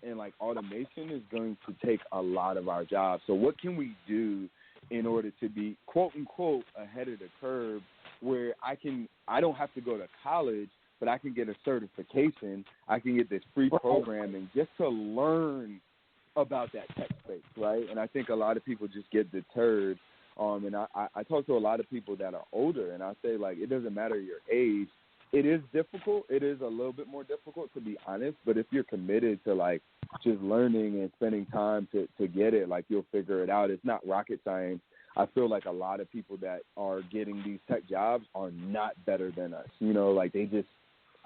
and like automation is going to take a lot of our jobs. So what can we do in order to be quote unquote ahead of the curve where I don't have to go to college, but I can get a certification, I can get this free programming just to learn about that tech space, right? And I think a lot of people just get deterred. And I talk to a lot of people that are older, and I say, like, it doesn't matter your age. It is difficult. It is a little bit more difficult, to be honest. But if you're committed to, like, just learning and spending time to get it, like, you'll figure it out. It's not rocket science. I feel like a lot of people that are getting these tech jobs are not better than us. You know, like, they just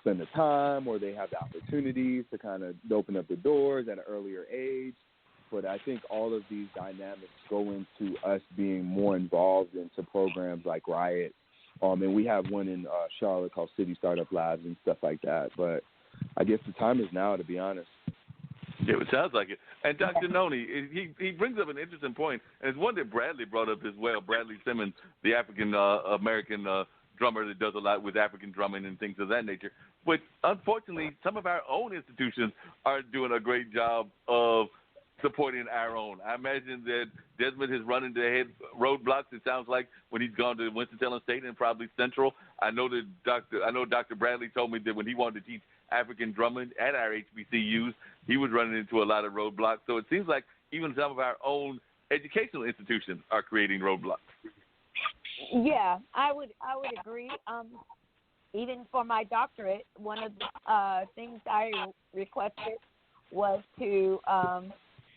spend the time or they have the opportunities to kind of open up the doors at an earlier age. But I think all of these dynamics go into us being more involved into programs like Riot. And we have one in Charlotte called City Startup Labs and stuff like that. But I guess the time is now, to be honest. Yeah, it sounds like it. And Dr. Noni, he brings up an interesting point, and it's one that Bradley brought up as well. Bradley Simmons, the African-American drummer that does a lot with African drumming and things of that nature. But unfortunately, some of our own institutions aren't doing a great job of supporting our own. I imagine that Desmond has run into roadblocks, it sounds like, when he's gone to Winston-Salem State and probably Central. I know Dr. Bradley told me that when he wanted to teach African drumming at our HBCUs, he was running into a lot of roadblocks. So it seems like even some of our own educational institutions are creating roadblocks. Yeah, I would agree. Even for my doctorate, one of the things I requested was to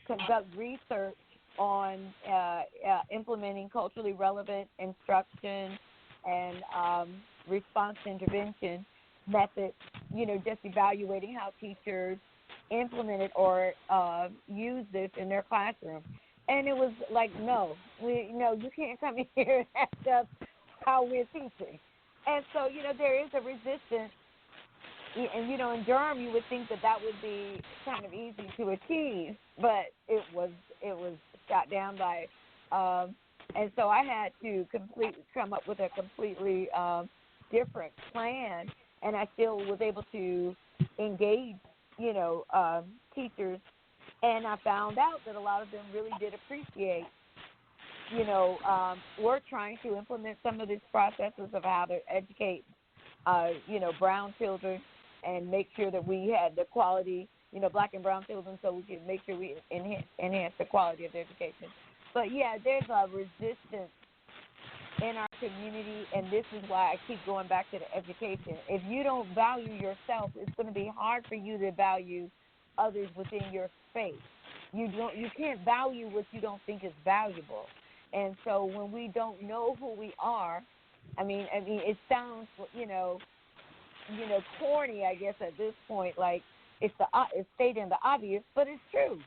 conduct research on implementing culturally relevant instruction and response intervention methods, just evaluating how teachers implemented or use this in their classroom. And it was like, no, you can't come in here and ask us how we're teaching. And so, there is a resistance. And, in Durham, you would think that would be kind of easy to achieve, but it was shot down by, and so I had to come up with a completely different plan, and I still was able to engage, teachers, and I found out that a lot of them really did appreciate, we're trying to implement some of these processes of how to educate, brown children, and make sure that we had the quality, black and brown children, so we could make sure we enhance the quality of their education. But, yeah, there's a resistance in our community, and this is why I keep going back to the education. If you don't value yourself, it's going to be hard for you to value others within your space. You can't value what you don't think is valuable. And so when we don't know who we are, I mean, it sounds, corny, I guess, at this point, like it's stating the obvious, but it's true.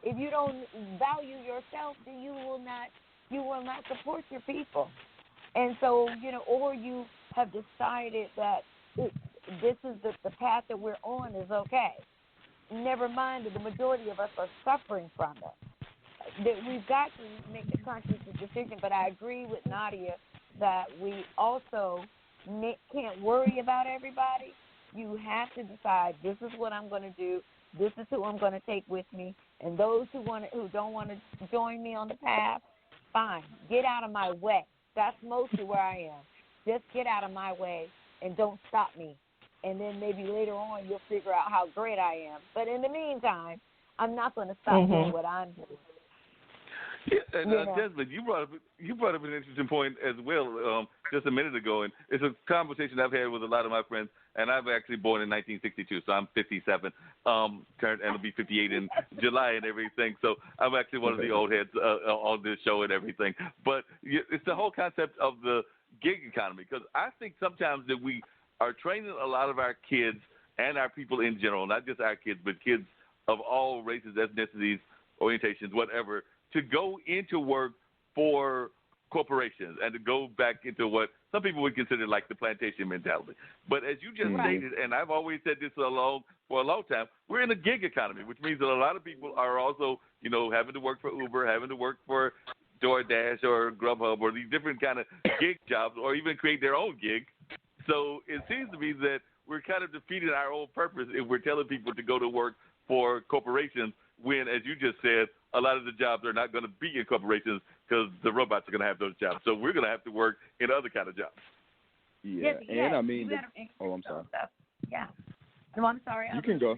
If you don't value yourself, then you will not support your people. And so, or you have decided that this is the path that we're on is okay. Never mind that the majority of us are suffering from it. That we've got to make a conscious decision, but I agree with Nadia that we also can't worry about everybody. You have to decide, this is what I'm going to do, this is who I'm going to take with me, and those who don't want to join me on the path, fine, get out of my way. That's mostly where I am. Just get out of my way and don't stop me. And then maybe later on you'll figure out how great I am. But in the meantime, I'm not going to stop doing what I'm doing. Yeah, and Desmond, you brought up an interesting point as well just a minute ago, and it's a conversation I've had with a lot of my friends. And I'm actually born in 1962, so I'm 57, and I'll be 58 in July and everything. So I'm actually one of the old heads on this show and everything. But it's the whole concept of the gig economy, because I think sometimes that we are training a lot of our kids and our people in general, not just our kids, but kids of all races, ethnicities, orientations, whatever, to go into work for corporations and to go back into what some people would consider like the plantation mentality. But as you just stated, and I've always said this for a long time, we're in a gig economy, which means that a lot of people are also, having to work for Uber, having to work for DoorDash or Grubhub or these different kind of gig jobs, or even create their own gig. So it seems to me that we're kind of defeating our own purpose if we're telling people to go to work for corporations when, as you just said, a lot of the jobs are not going to be in corporations because the robots are going to have those jobs. So we're going to have to work in other kind of jobs. Yeah, and I mean, I'm sorry. Yeah. No, I'm sorry. You can go.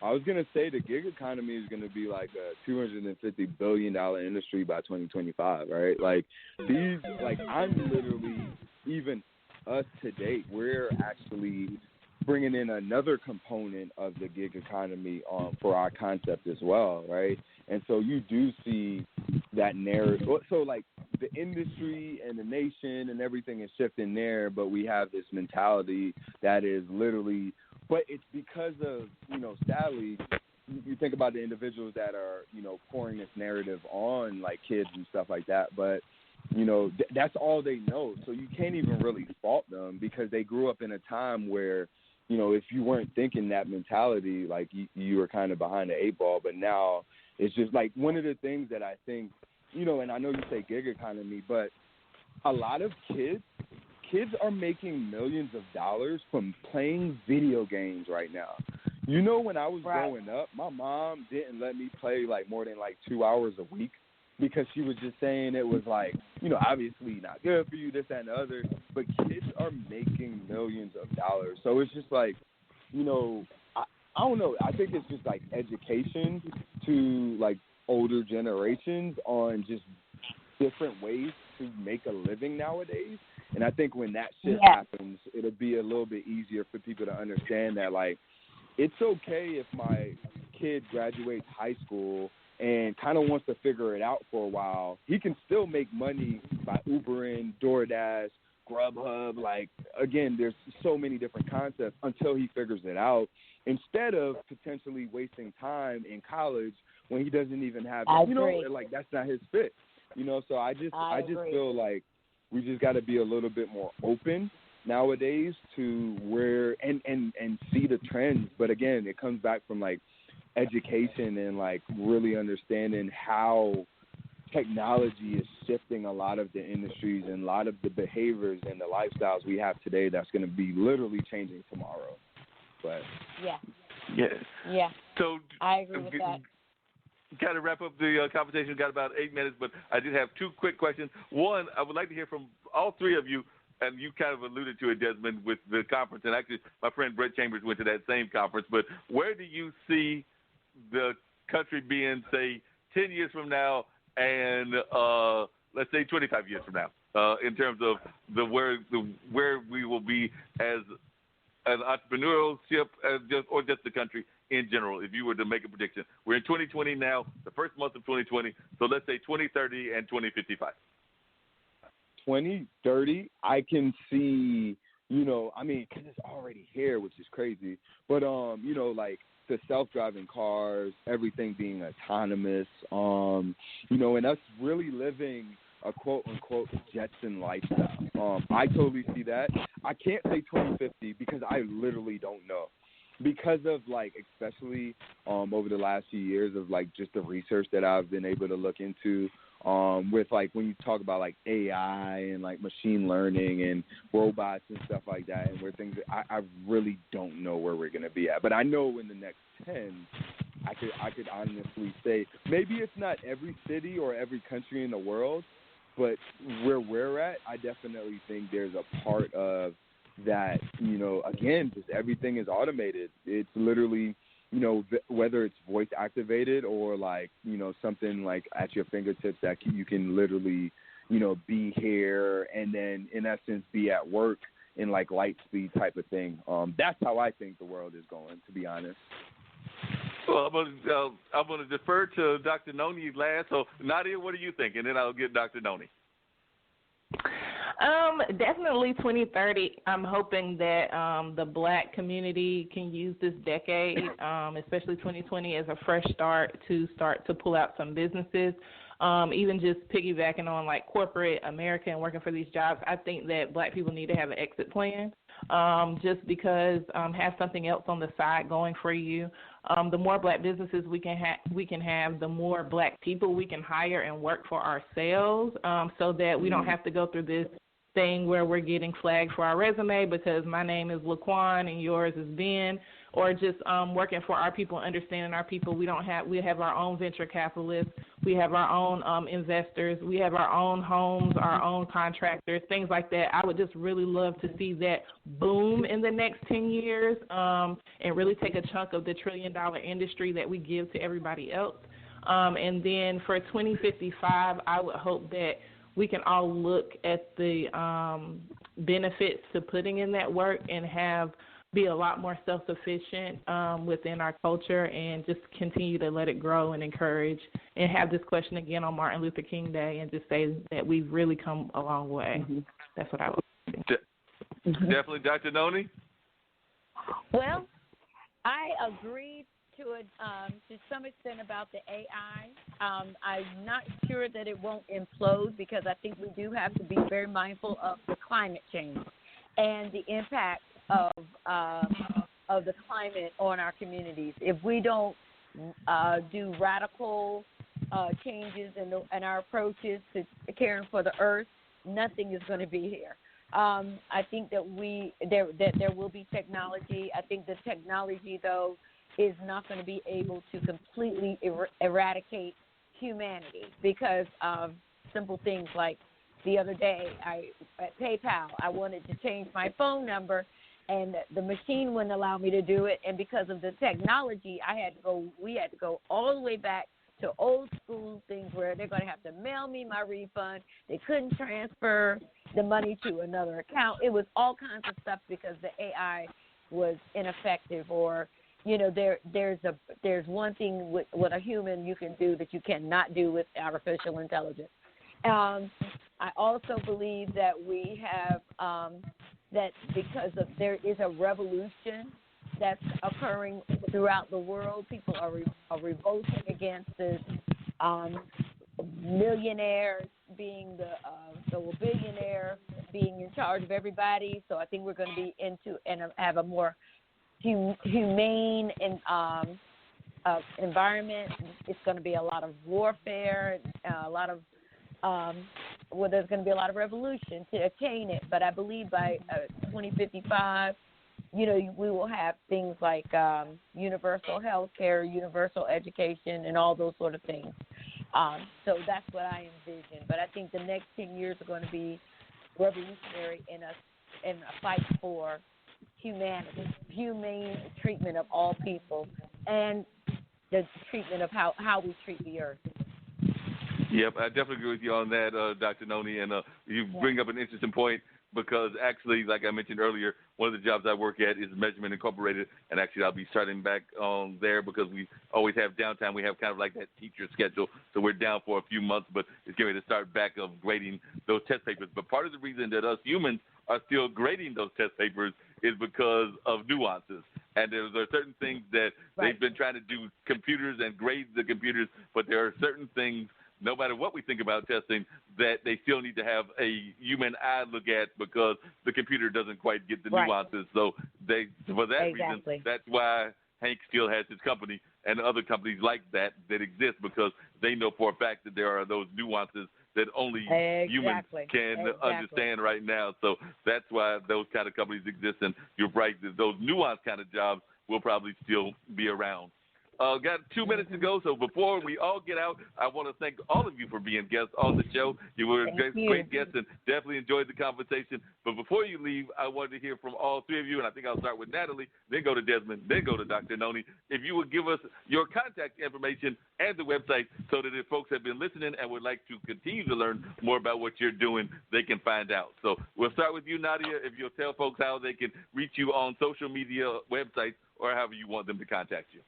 I was going to say the gig economy is going to be like a $250 billion industry by 2025, right? Like, I'm literally, even us to date, we're actually bringing in another component of the gig economy for our concept as well, right? And so you do see that narrative. So, like, the industry and the nation and everything is shifting there, but we have this mentality that is literally – but it's because of, sadly, you think about the individuals that are, pouring this narrative on, like, kids and stuff like that. But, that's all they know. So you can't even really fault them because they grew up in a time where, if you weren't thinking that mentality, like, you were kind of behind the eight ball. But now it's just, like, one of the things that I think, and I know you say gig economy, but a lot of kids are making millions of dollars from playing video games right now. When I was growing up, my mom didn't let me play like more than like 2 hours a week because she was just saying it was like, obviously not good for you, this, that, and the other. But kids are making millions of dollars. So it's just like, I don't know. I think it's just like education to like older generations on just different ways to make a living nowadays. And I think when that shit happens, it'll be a little bit easier for people to understand that, like, it's okay if my kid graduates high school and kind of wants to figure it out for a while. He can still make money by Ubering, DoorDash, Grubhub. Like, again, there's so many different concepts until he figures it out, instead of potentially wasting time in college when he doesn't even have, like, that's not his fit. So I just feel like we just got to be a little bit more open nowadays to where and see the trends. But again, it comes back from like education and like really understanding how technology is shifting a lot of the industries and a lot of the behaviors and the lifestyles we have today. That's going to be literally changing tomorrow. But yeah. So I agree with that. Got to wrap up the conversation. We've got about 8 minutes, but I did have two quick questions. One, I would like to hear from all three of you, and you kind of alluded to it, Desmond, with the conference. And actually, my friend Brett Chambers went to that same conference. But where do you see the country being, say, 10 years from now and, let's say, 25 years from now, in terms of where we will be as an entrepreneurship or just the country in general, if you were to make a prediction? We're in 2020 now, the first month of 2020, so let's say 2030 and 2055. 2030, I can see, because it's already here, which is crazy, but, like the self-driving cars, everything being autonomous, and us really living a quote-unquote Jetson lifestyle. I totally see that. I can't say 2050 because I literally don't know. Because of, like, especially over the last few years of, like, just the research that I've been able to look into with, like, when you talk about, like, AI and, like, machine learning and robots and stuff like that, and where things – I really don't know where we're going to be at. But I know in the next 10, I could honestly say maybe it's not every city or every country in the world, but where we're at, I definitely think there's a part of that, again, just everything is automated. It's literally, whether it's voice activated or like, something like at your fingertips that you can literally, be here and then in essence be at work in like light speed type of thing. That's how I think the world is going, to be honest. Well, I'm going to defer to Dr. Noni last. So, Nadia, what do you think? And then I'll get Dr. Noni. Definitely 2030. I'm hoping that the Black community can use this decade, especially 2020, as a fresh start to pull out some businesses. Even just piggybacking on like corporate America and working for these jobs, I think that Black people need to have an exit plan. Just because have something else on the side going for you. The more Black businesses we can have, the more Black people we can hire and work for ourselves, so that we don't have to go through this thing where we're getting flagged for our resume because my name is Laquan and yours is Ben, or just working for our people, understanding our people. We have our own venture capitalists. We have our own investors. We have our own homes, our own contractors, things like that. I would just really love to see that boom in the next 10 years and really take a chunk of the trillion-dollar industry that we give to everybody else. And then for 2055, I would hope that we can all look at the benefits to putting in that work and be a lot more self-sufficient within our culture and just continue to let it grow and encourage and have this question again on Martin Luther King Day and just say that we've really come a long way. Mm-hmm. That's what I would say. Definitely. Dr. Noni? Well, I agree to some extent about the AI. I'm not sure that it won't implode because I think we do have to be very mindful of the climate change and the impact of the climate on our communities. If we don't do radical changes in our approaches to caring for the earth, nothing is going to be here. I think that there will be technology. I think the technology, though, is not going to be able to completely eradicate humanity because of simple things like the other day at PayPal, I wanted to change my phone number, and the machine wouldn't allow me to do it. And because of the technology, we had to go all the way back to old school things where they're going to have to mail me my refund. They couldn't transfer the money to another account. It was all kinds of stuff because the AI was ineffective, or there's one thing with a human you can do that you cannot do with artificial intelligence. I also believe that we have that because there is a revolution that's occurring throughout the world. People are revolting against this millionaires being the billionaire being in charge of everybody. So I think we're going to be into and have a more humane environment. It's going to be a lot of warfare, a lot of there's going to be a lot of revolution to attain it. But I believe by 2055, we will have things like universal health care, universal education, and all those sort of things. So that's what I envision. But I think the next 10 years are going to be revolutionary in a fight for humanity, humane treatment of all people, and the treatment of how we treat the earth. Yep, I definitely agree with you on that, Dr. Noni, and you bring up an interesting point because actually, like I mentioned earlier, one of the jobs I work at is Measurement Incorporated, and actually I'll be starting back on there because we always have downtime. We have kind of like that teacher schedule, so we're down for a few months, but it's getting ready to start back of grading those test papers. But part of the reason that us humans are still grading those test papers is because of nuances. And there are certain things that they've been trying to do computers and grade the computers, but there are certain things, no matter what we think about testing, that they still need to have a human eye look at because the computer doesn't quite get the nuances. So for that reason, that's why Hank still has his company and other companies like that exist, because they know for a fact that there are those nuances that only humans can understand right now. So that's why those kind of companies exist. And you're right, those nuanced kind of jobs will probably still be around. Got 2 minutes to go, so before we all get out, I want to thank all of you for being guests on the show. You were great guests and definitely enjoyed the conversation. But before you leave, I wanted to hear from all three of you, and I think I'll start with Natalie, then go to Desmond, then go to Dr. Noni. If you would give us your contact information and the website so that if folks have been listening and would like to continue to learn more about what you're doing, they can find out. So we'll start with you, Nadia, if you'll tell folks how they can reach you on social media, websites, or however you want them to contact you.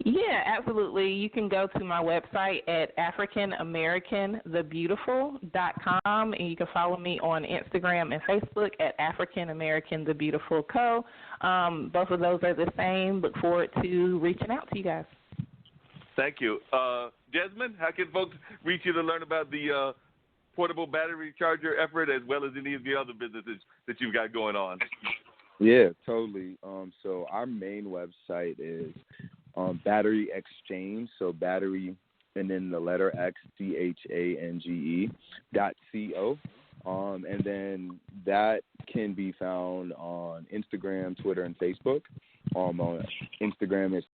Yeah, absolutely. You can go to my website at AfricanAmericanTheBeautiful.com, and you can follow me on Instagram and Facebook at African American The Beautiful Co. Both of those are the same. Look forward to reaching out to you guys. Thank you. Desmond, how can folks reach you to learn about the portable battery charger effort as well as any of the other businesses that you've got going on? Yeah, totally. So our main website is Battery Exchange, so battery and then the letter X, CHANGE.co. And then that can be found on Instagram, Twitter, and Facebook. On Instagram, it's